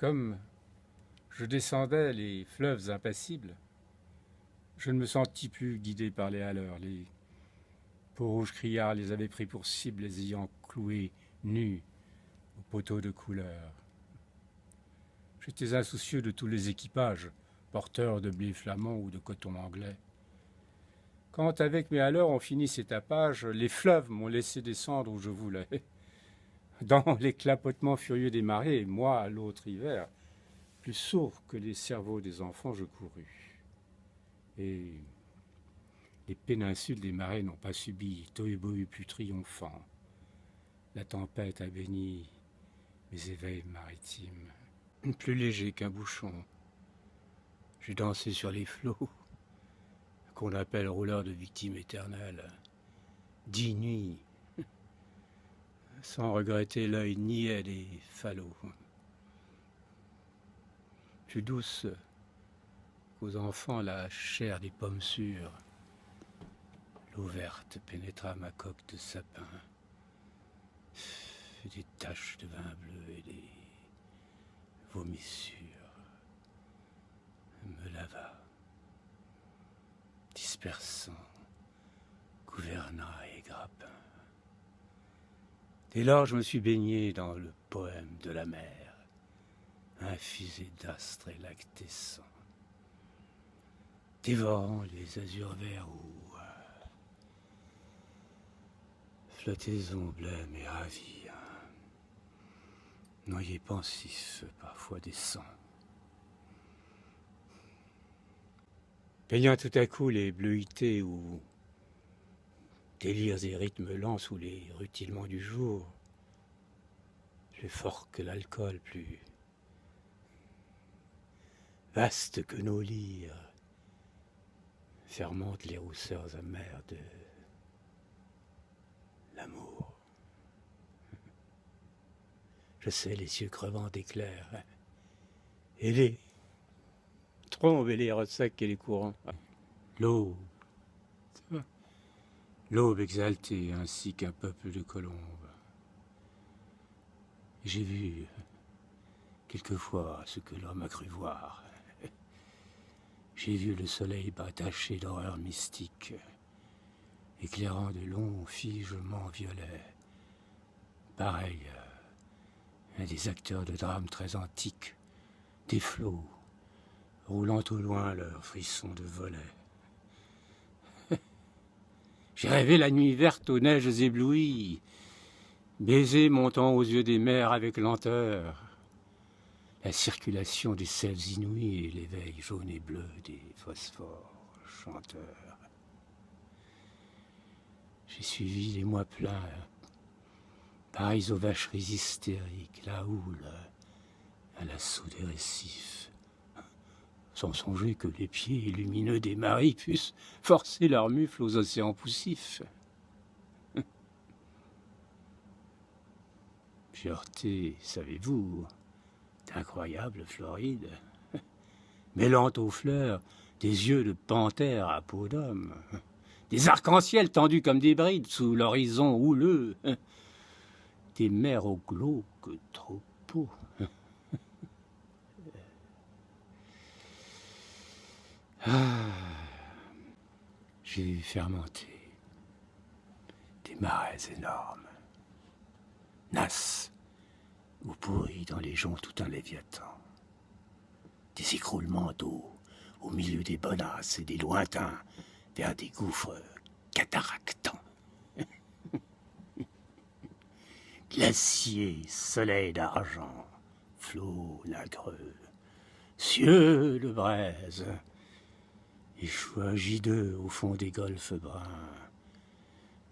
Comme je descendais les fleuves impassibles, je ne me sentis plus guidé par les haleurs. Les peaux-rouges criards les avaient pris pour cible, les ayant cloués nus aux poteaux de couleur. J'étais insoucieux de tous les équipages, porteurs de blé flamand ou de coton anglais. Quand, avec mes haleurs, on finit ces tapages, les fleuves m'ont laissé descendre où je voulais. Dans les clapotements furieux des marées, moi, à l'autre hiver, plus sourd que les cerveaux des enfants, je courus. Et les péninsules des marais n'ont pas subi tohu-bohu plus triomphant. La tempête a béni mes éveils maritimes. Plus léger qu'un bouchon, j'ai dansé sur les flots, qu'on appelle rouleurs de victimes éternelles, 10 nuits, sans regretter l'œil niais des falots. Plus douce qu'aux enfants la chair des pommes sûres, l'eau verte pénétra ma coque de sapin, des taches de vin bleu et des vomissures me lava, dispersant gouvernail et grappin. Dès lors, je me suis baigné dans le poème de la mer, infusé d'astres et lactescents, dévorant les azurs verts où flottaison blême et ravie, noyé pensif, parfois décent. Baignant tout à coup les bleuités ou délires et rythmes lents sous les rutilements du jour, plus fort que l'alcool, plus vaste que nos lyres, fermentent les rousseurs amères de l'amour. Je sais les cieux crevants d'éclairs, et les trombes et les ressacs et les courants. L'aube, l'aube exaltée ainsi qu'un peuple de colombes. J'ai vu quelquefois ce que l'homme a cru voir. J'ai vu le soleil bataché d'horreurs mystiques, éclairant de longs figements violets, pareil à des acteurs de drames très antiques, des flots roulant au loin leurs frissons de volets. J'ai rêvé la nuit verte aux neiges éblouies, baiser montant aux yeux des mers avec lenteur, la circulation des sèves inouïes et l'éveil jaune et bleu des phosphores chanteurs. J'ai suivi les mois pleins, pareils aux vacheries hystériques, la houle à l'assaut des récifs, sans songer que les pieds lumineux des maris puissent forcer leurs mufles aux océans poussifs. J'ai heurté, savez-vous, d'incroyables Florides, mêlant aux fleurs des yeux de panthère à peau d'homme, des arcs-en-ciel tendus comme des brides sous l'horizon houleux, des mers au glauque troupeau. J'ai vu fermenter des marais énormes, nasses ou pourris dans les joncs tout un léviathan, des écroulements d'eau au milieu des bonasses et des lointains vers des gouffres cataractants. Glacier, soleil d'argent, flots lagreux, cieux de braise, échoua gideux au fond des golfes bruns,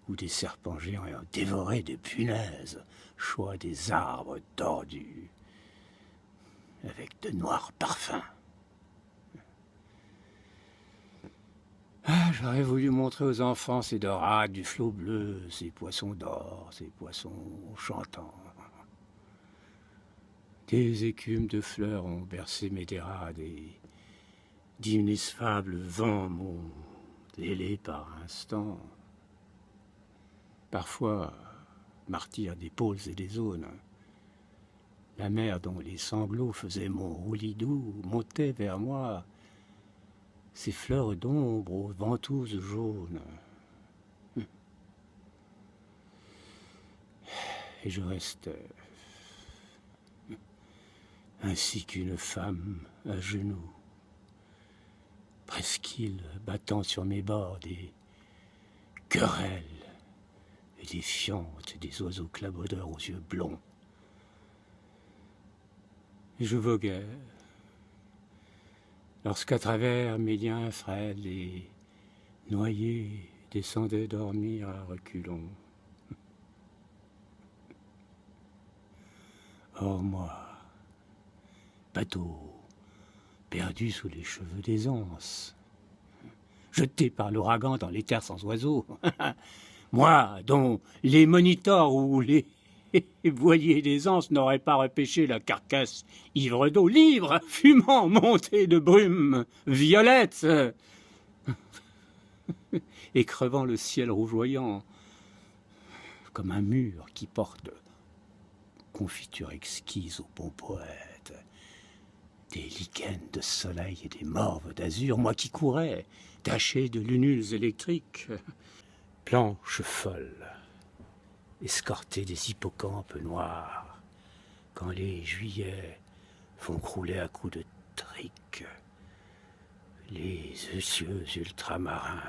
où des serpents géants ayant dévoré des punaises, choix des arbres tordus, avec de noirs parfums. J'aurais voulu montrer aux enfants ces dorades du flot bleu, ces poissons d'or, ces poissons chantants. Des écumes de fleurs ont bercé mes dérades et d'inexfables vents m'ont délai par instants. Parfois, martyr des pôles et des zones, La mer dont les sanglots faisaient mon roulis doux montait vers moi, ses fleurs d'ombre aux ventouses jaunes. Et je restais ainsi qu'une femme à genoux, presqu'île battant sur mes bords des querelles et défiantes des oiseaux clabaudeurs aux yeux blonds. Et je voguais, lorsqu'à travers mes liens frêles et noyés descendaient dormir à reculons. Or moi, bateau, perdu sous les cheveux des anses, jeté par l'ouragan dans les terres sans oiseaux, moi dont les monitors ou les voiliers des anses n'auraient pas repêché la carcasse ivre d'eau, libre, fumant, monté de brume violette, et crevant le ciel rougeoyant, comme un mur qui porte confiture exquise au bon poète, des lichens de soleil et des morves d'azur, moi qui courais, taché de lunules électriques, planche folle, escorté des hippocampes noirs, quand les juillets font crouler à coups de trique les cieux ultramarins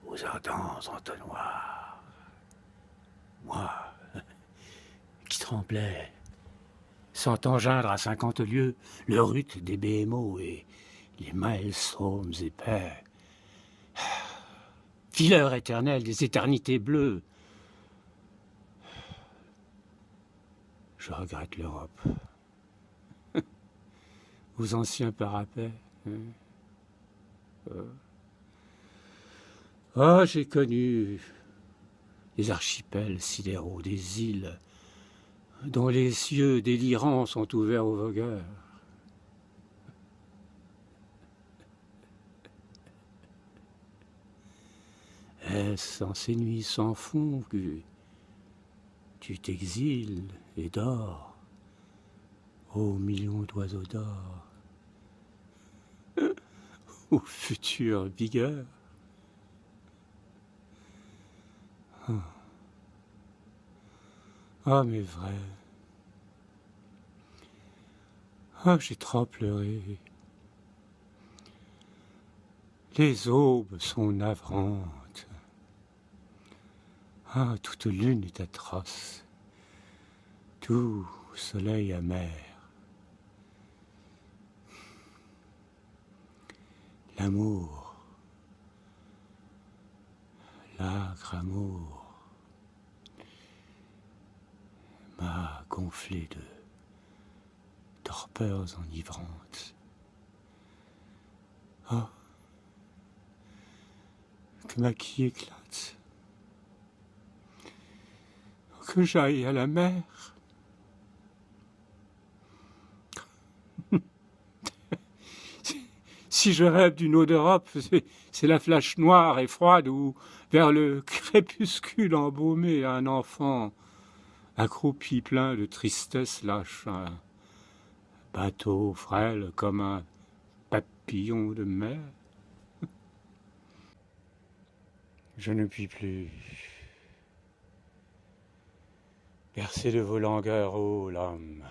aux ardents entonnoirs. Moi, qui tremblais, sentant geindre à 50 lieues le rut des BMO et les maelstroms épais, fileur éternel des éternités bleues. Je regrette l'Europe, aux anciens parapets. Oh, j'ai connu les archipels sidéraux des îles dont les cieux délirants sont ouverts aux vogueurs. Est-ce en ces nuits sans fond que tu t'exiles et dors, ô millions d'oiseaux d'or, ô future vigueur? Ah, mais vrai. Ah, j'ai trop pleuré. Les aubes sont navrantes. Ah, toute lune est atroce. Tout soleil amer. L'amour, l'âcre amour, m'a gonflé de torpeurs enivrantes. Oh, que ma quille éclate, que j'aille à la mer. Si je rêve d'une eau d'Europe, c'est la flash noire et froide où, vers le crépuscule embaumé, un enfant accroupi plein de tristesse lâche un bateau frêle comme un papillon de mer. Je ne puis plus percer de vos langueurs, ô l'âme,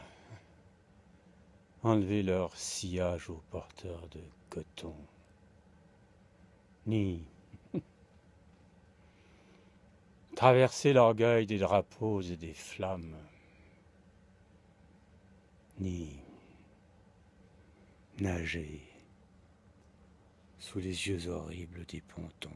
enlever leur sillage aux porteurs de coton, ni traverser l'orgueil des drapeaux et des flammes, ni nager sous les yeux horribles des pontons.